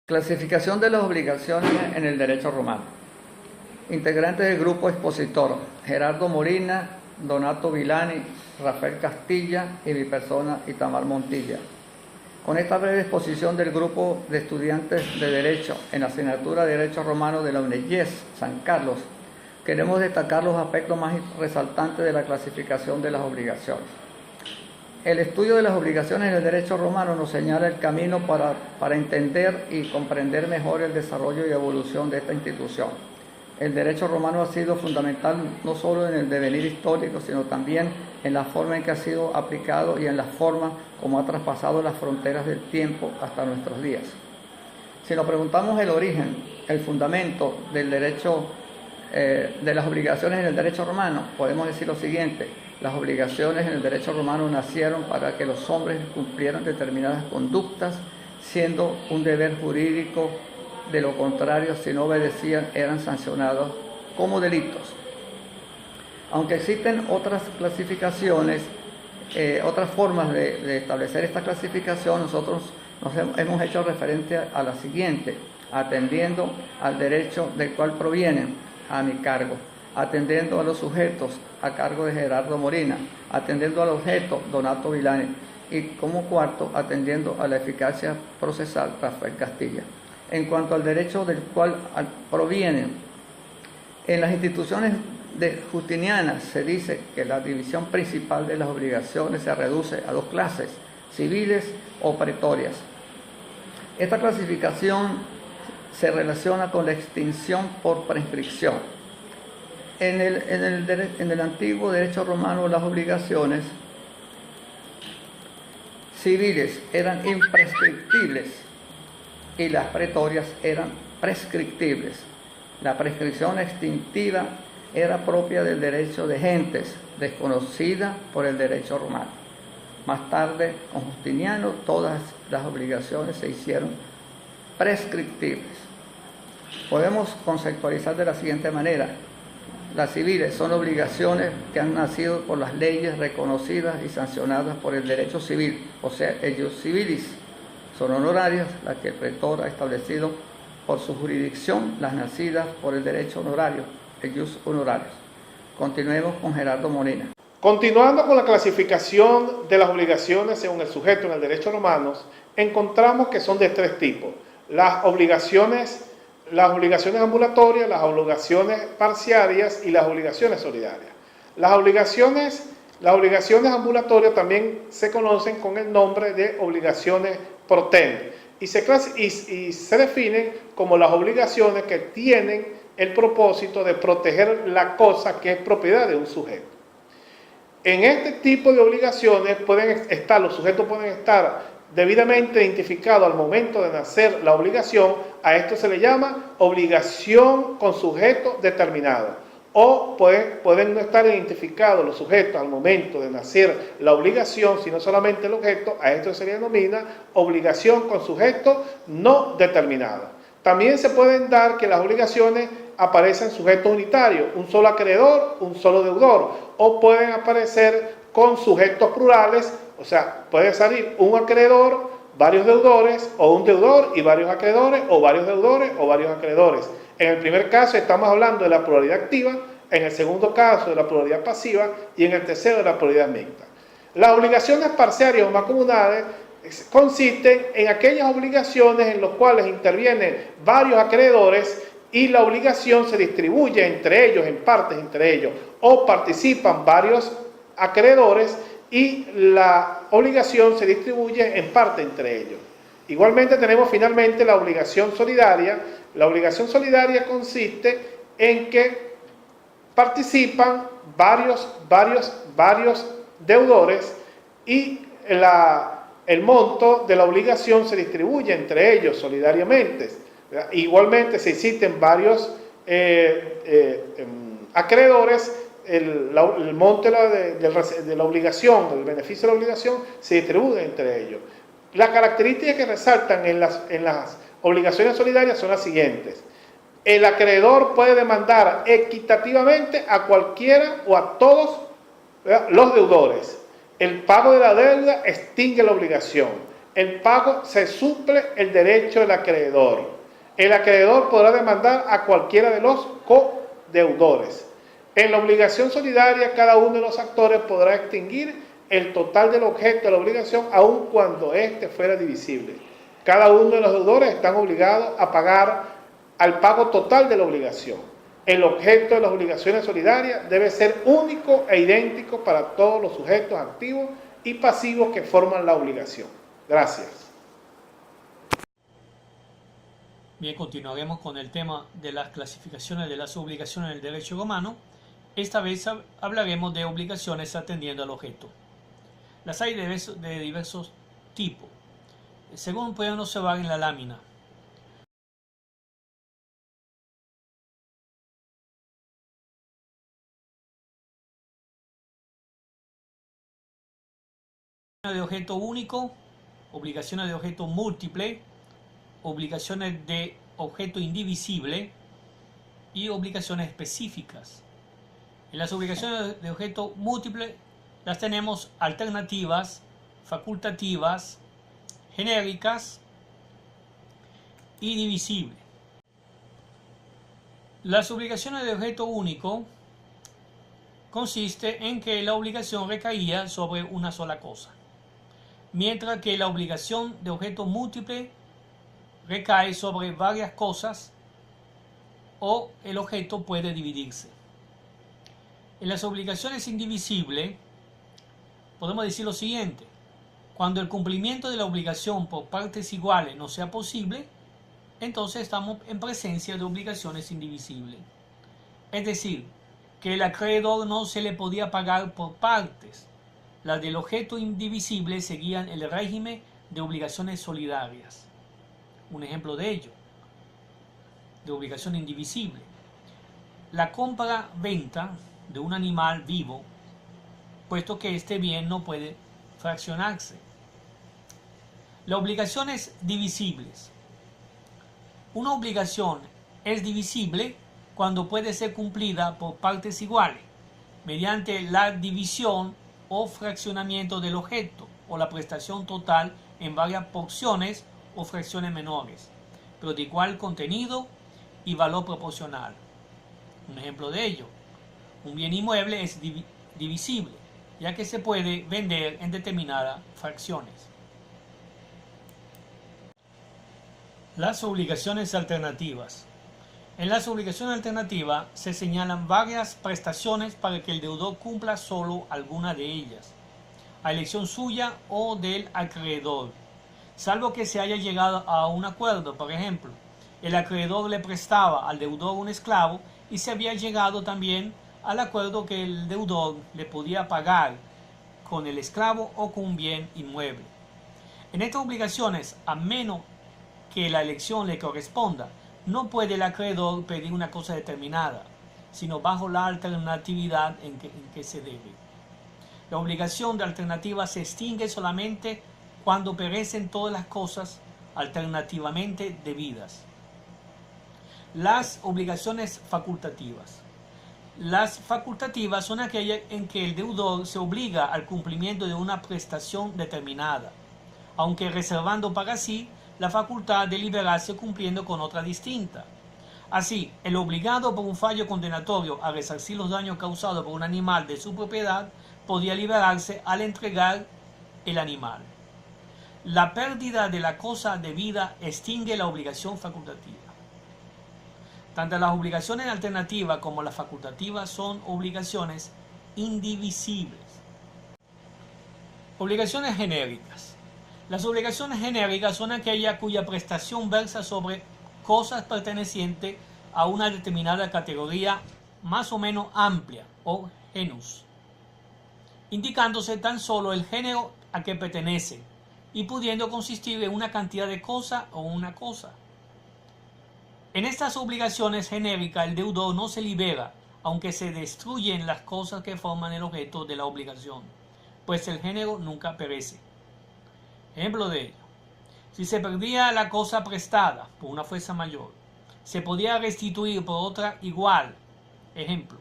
Clasificación de las obligaciones en el derecho romano. Integrantes del grupo expositor: Gerardo Molina, Donato Vilani, Rafael Castilla y mi persona, Itamar Montilla. Con esta breve exposición del grupo de estudiantes de Derecho en la asignatura de Derecho Romano de la UNEYES San Carlos, queremos destacar los aspectos más resaltantes de la clasificación de las obligaciones. El estudio de las obligaciones en el derecho romano nos señala el camino para entender y comprender mejor el desarrollo y evolución de esta institución. El derecho romano ha sido fundamental no solo en el devenir histórico, sino también en la forma en que ha sido aplicado y en la forma como ha traspasado las fronteras del tiempo hasta nuestros días. Si nos preguntamos el origen, el fundamento del derecho, de las obligaciones en el derecho romano, podemos decir lo siguiente: las obligaciones en el derecho romano nacieron para que los hombres cumplieran determinadas conductas, siendo un deber jurídico. De lo contrario, si no obedecían, eran sancionados como delitos. Aunque existen otras clasificaciones, otras formas de establecer esta clasificación, nosotros hemos hecho referencia a la siguiente: atendiendo al derecho del cual provienen, a mi cargo; atendiendo a los sujetos, a cargo de Gerardo Molina; atendiendo al objeto, Donato Vilani; y como cuarto, atendiendo a la eficacia procesal, Rafael Castilla. En cuanto al derecho del cual provienen, en las instituciones justinianas se dice que la división principal de las obligaciones se reduce a dos clases: civiles o pretorias. Esta clasificación se relaciona con la extinción por prescripción. En el antiguo derecho romano, las obligaciones civiles eran imprescriptibles y las pretorias eran prescriptibles. La prescripción extintiva era propia del derecho de gentes, desconocida por el derecho romano. Más tarde, con Justiniano, todas las obligaciones se hicieron prescriptibles. Podemos conceptualizar de la siguiente manera: las civiles son obligaciones que han nacido por las leyes reconocidas y sancionadas por el derecho civil, o sea, el ius civilis. Son honorarias las que el pretor ha establecido por su jurisdicción, las nacidas por el derecho honorario, el ius honorarius. Continuemos con Gerardo Molina. Continuando con la clasificación de las obligaciones según el sujeto en el derecho romano, encontramos que son de tres tipos: las obligaciones ambulatorias, las obligaciones parciarias y las obligaciones solidarias. Las obligaciones ambulatorias también se conocen con el nombre de obligaciones pro tem y se definen como las obligaciones que tienen el propósito de proteger la cosa que es propiedad de un sujeto. En este tipo de obligaciones los sujetos pueden estar debidamente identificados al momento de nacer la obligación. A esto se le llama obligación con sujeto determinado. O pueden no estar identificados los sujetos al momento de nacer la obligación, sino solamente el objeto. A esto se le denomina obligación con sujeto no determinado. También se pueden dar que las obligaciones aparecen sujetos unitarios, un solo acreedor, un solo deudor, o pueden aparecer con sujetos plurales, o sea, puede salir un acreedor, varios deudores, o un deudor y varios acreedores, o varios deudores o varios acreedores. En el primer caso estamos hablando de la pluralidad activa, en el segundo caso de la pluralidad pasiva y en el tercero de la pluralidad mixta. Las obligaciones parciarias o mancomunades consisten en aquellas obligaciones en las cuales intervienen varios acreedores y la obligación se distribuye entre ellos, en partes entre ellos, o participan varios acreedores y la obligación se distribuye en parte entre ellos. Igualmente tenemos finalmente la obligación solidaria. La obligación solidaria consiste en que participan varios deudores y el monto de la obligación se distribuye entre ellos solidariamente. Igualmente, si existen varios acreedores, el monto de la obligación, el beneficio de la obligación, se distribuye entre ellos. Las características que resaltan en las obligaciones solidarias son las siguientes: el acreedor puede demandar equitativamente a cualquiera o a todos los deudores. El pago de la deuda extingue la obligación. el pago se suple el derecho del acreedor. El acreedor podrá demandar a cualquiera de los codeudores. En la obligación solidaria, cada uno de los actores podrá extinguir el total del objeto de la obligación, aun cuando éste fuera divisible. Cada uno de los deudores están obligados a pagar al pago total de la obligación. El objeto de las obligaciones solidarias debe ser único e idéntico para todos los sujetos activos y pasivos que forman la obligación. Gracias. Bien, continuaremos con el tema de las clasificaciones de las obligaciones del derecho romano. Esta vez hablaremos de obligaciones atendiendo al objeto. Las hay de diversos tipos, según pueden observar en la lámina. De objeto único, obligaciones de objeto múltiple, obligaciones de objeto indivisible y obligaciones específicas. En las obligaciones de objeto múltiple las tenemos alternativas, facultativas, genéricas y divisibles. Las obligaciones de objeto único consiste en que la obligación recaía sobre una sola cosa, mientras que la obligación de objeto múltiple recae sobre varias cosas o el objeto puede dividirse. En las obligaciones indivisibles podemos decir lo siguiente: cuando el cumplimiento de la obligación por partes iguales no sea posible, entonces estamos en presencia de obligaciones indivisibles. Es decir, que el acreedor no se le podía pagar por partes. Las del objeto indivisible seguían el régimen de obligaciones solidarias. Un ejemplo de ello, de obligación indivisible: la compra-venta de un animal vivo, puesto que este bien no puede fraccionarse. Las obligaciones divisibles. Una obligación es divisible cuando puede ser cumplida por partes iguales, mediante la división o fraccionamiento del objeto, o la prestación total en varias porciones o fracciones menores, pero de igual contenido y valor proporcional. Un ejemplo de ello: un bien inmueble es divisible, ya que se puede vender en determinadas fracciones. Las obligaciones alternativas. En las obligaciones alternativas se señalan varias prestaciones para que el deudor cumpla solo alguna de ellas, a elección suya o del acreedor, salvo que se haya llegado a un acuerdo. Por ejemplo, el acreedor le prestaba al deudor un esclavo y se había llegado también al acuerdo que el deudor le podía pagar con el esclavo o con un bien inmueble. En estas obligaciones, a menos que la elección le corresponda, no puede el acreedor pedir una cosa determinada, sino bajo la alternatividad en que se debe. La obligación de alternativa se extingue solamente cuando perecen todas las cosas alternativamente debidas. Las obligaciones facultativas. Las facultativas son aquellas en que el deudor se obliga al cumplimiento de una prestación determinada, aunque reservando para sí la facultad de liberarse cumpliendo con otra distinta. Así, el obligado por un fallo condenatorio a resarcir los daños causados por un animal de su propiedad podía liberarse al entregar el animal. La pérdida de la cosa debida extingue la obligación facultativa. Tanto las obligaciones alternativas como las facultativas son obligaciones indivisibles. Obligaciones genéricas. Las obligaciones genéricas son aquellas cuya prestación versa sobre cosas pertenecientes a una determinada categoría más o menos amplia o genus, indicándose tan solo el género a que pertenece y pudiendo consistir en una cantidad de cosa o una cosa. En estas obligaciones genéricas el deudor no se libera, aunque se destruyen las cosas que forman el objeto de la obligación, pues el género nunca perece. Ejemplo de ello: si se perdía la cosa prestada por una fuerza mayor, se podía restituir por otra igual. Ejemplo: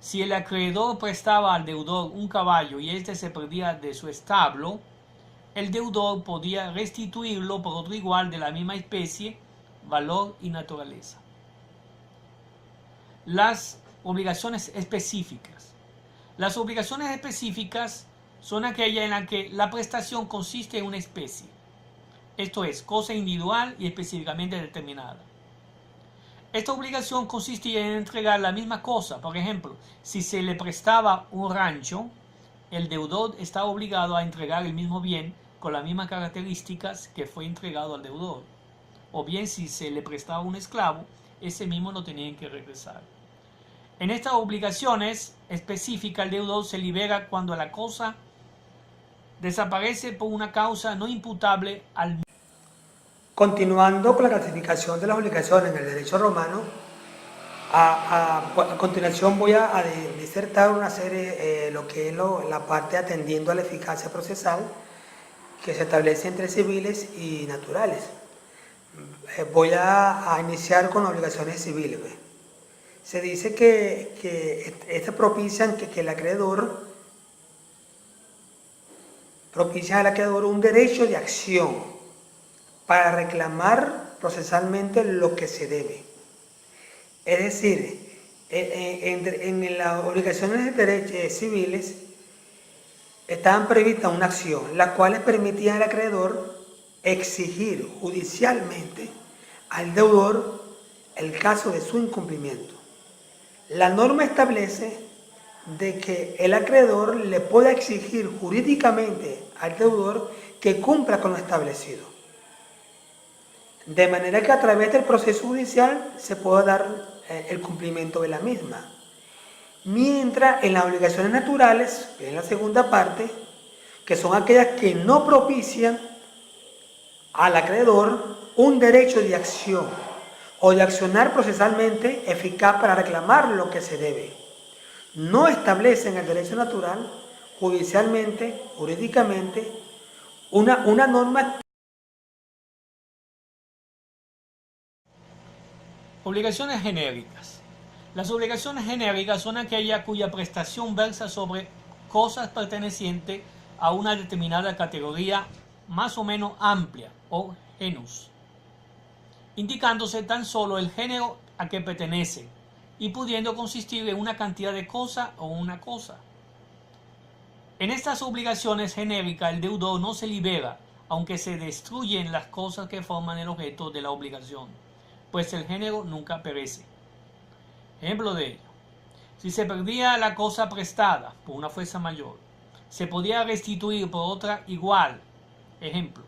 si el acreedor prestaba al deudor un caballo y éste se perdía de su establo, el deudor podía restituirlo por otro igual de la misma especie, valor y naturaleza. Las obligaciones específicas. Las obligaciones específicas son aquellas en las que la prestación consiste en una especie, esto es, cosa individual y específicamente determinada. Esta obligación consistía en entregar la misma cosa. Por ejemplo, si se le prestaba un rancho, el deudor está obligado a entregar el mismo bien con las mismas características que fue entregado al deudor. O bien, si se le prestaba un esclavo, ese mismo lo tenían que regresar. En estas obligaciones específicas, el deudor se libera cuando la cosa desaparece por una causa no imputable al. Continuando con la clasificación de las obligaciones en el derecho romano, a continuación voy a disertar una serie, lo que es la parte atendiendo a la eficacia procesal que se establece entre civiles y naturales. Voy a iniciar con obligaciones civiles. Se dice que estas propician que el acreedor propicia al acreedor un derecho de acción para reclamar procesalmente lo que se debe. Es decir, en las obligaciones civiles estaban previstas una acción, las cuales permitían al acreedor exigir judicialmente al deudor el caso de su incumplimiento. La norma establece de que el acreedor le puede exigir jurídicamente al deudor que cumpla con lo establecido. De manera que a través del proceso judicial se pueda dar el cumplimiento de la misma. Mientras en las obligaciones naturales, que es la segunda parte, que son aquellas que no propician al acreedor un derecho de acción o de accionar procesalmente eficaz para reclamar lo que se debe. No establecen el derecho natural judicialmente, jurídicamente, una norma. Obligaciones genéricas. Las obligaciones genéricas son aquellas cuya prestación versa sobre cosas pertenecientes a una determinada categoría más o menos amplia o genus, indicándose tan solo el género a que pertenece y pudiendo consistir en una cantidad de cosa o una cosa. En estas obligaciones genéricas el deudor no se libera, aunque se destruyen las cosas que forman el objeto de la obligación, pues el género nunca perece. Ejemplo de ello: si se perdía la cosa prestada por una fuerza mayor, se podía restituir por otra igual. Ejemplo: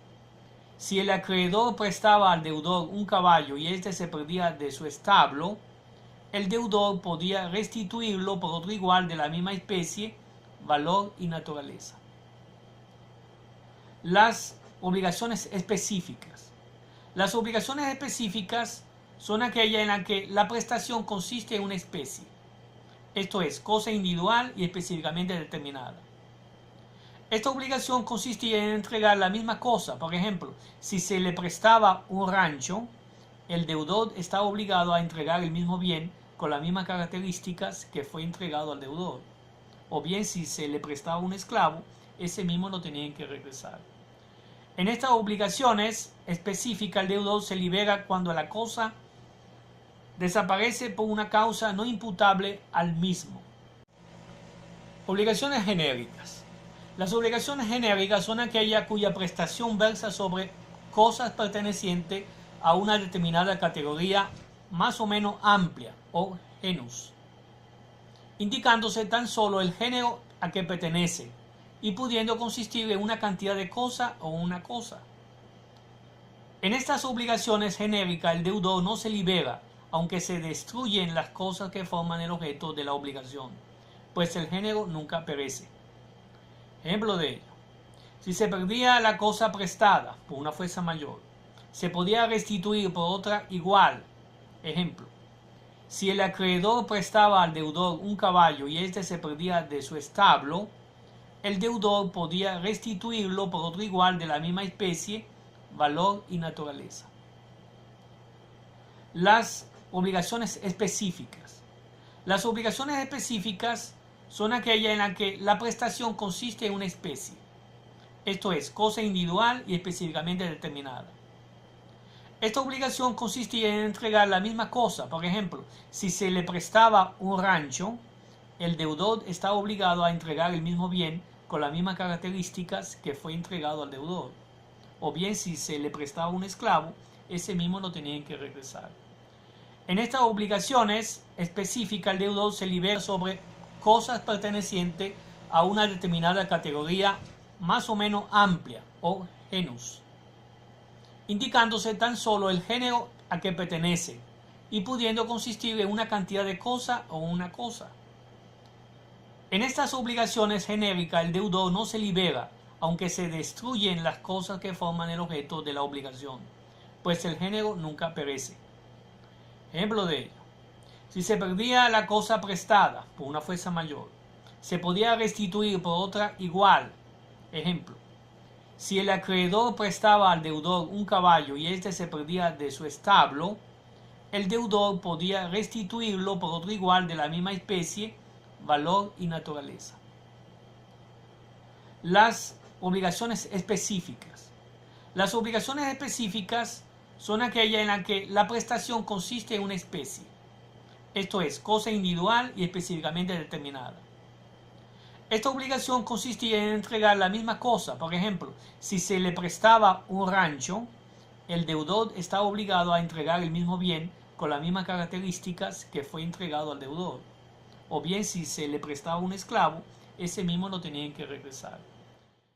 si el acreedor prestaba al deudor un caballo y éste se perdía de su establo, el deudor podía restituirlo por otro igual de la misma especie, valor y naturaleza. Las obligaciones específicas. Las obligaciones específicas son aquellas en las que la prestación consiste en una especie, esto es, cosa individual y específicamente determinada. Esta obligación consistía en entregar la misma cosa. Por ejemplo, si se le prestaba un rancho, el deudor está obligado a entregar el mismo bien con las mismas características que fue entregado al deudor. O bien, si se le prestaba un esclavo, ese mismo lo tenían que regresar. En estas obligaciones específicas, el deudor se libera cuando la cosa desaparece por una causa no imputable al mismo. Obligaciones genéricas. Las obligaciones genéricas son aquellas cuya prestación versa sobre cosas pertenecientes a una determinada categoría más o menos amplia o genus, indicándose tan solo el género a que pertenece y pudiendo consistir en una cantidad de cosa o una cosa. En estas obligaciones genéricas el deudor no se libera, aunque se destruyen las cosas que forman el objeto de la obligación, pues el género nunca perece. Ejemplo de ello: si se perdía la cosa prestada por una fuerza mayor, se podía restituir por otra igual. Ejemplo: si el acreedor prestaba al deudor un caballo y éste se perdía de su establo, el deudor podía restituirlo por otro igual de la misma especie, valor y naturaleza. Las obligaciones específicas. Las obligaciones específicas son aquellas en las que la prestación consiste en una especie, esto es, cosa individual y específicamente determinada. Esta obligación consistía en entregar la misma cosa. Por ejemplo, si se le prestaba un rancho, el deudor estaba obligado a entregar el mismo bien con las mismas características que fue entregado al deudor. O bien, si se le prestaba un esclavo, ese mismo lo tenían que regresar. En estas obligaciones específicas, el deudor se libera sobre cosas pertenecientes a una determinada categoría más o menos amplia, o genus, indicándose tan solo el género a que pertenece y pudiendo consistir en una cantidad de cosa o una cosa. En estas obligaciones genéricas, el deudor no se libera, aunque se destruyen las cosas que forman el objeto de la obligación, pues el género nunca perece. Ejemplo de ello: si se perdía la cosa prestada por una fuerza mayor, se podía restituir por otra igual. Ejemplo: si el acreedor prestaba al deudor un caballo y éste se perdía de su establo, el deudor podía restituirlo por otro igual de la misma especie, valor y naturaleza. Las obligaciones específicas. Las obligaciones específicas son aquellas en las que la prestación consiste en una especie, esto es, cosa individual y específicamente determinada. Esta obligación consistía en entregar la misma cosa. Por ejemplo, si se le prestaba un rancho, el deudor estaba obligado a entregar el mismo bien con las mismas características que fue entregado al deudor. O bien, si se le prestaba un esclavo, ese mismo lo tenían que regresar.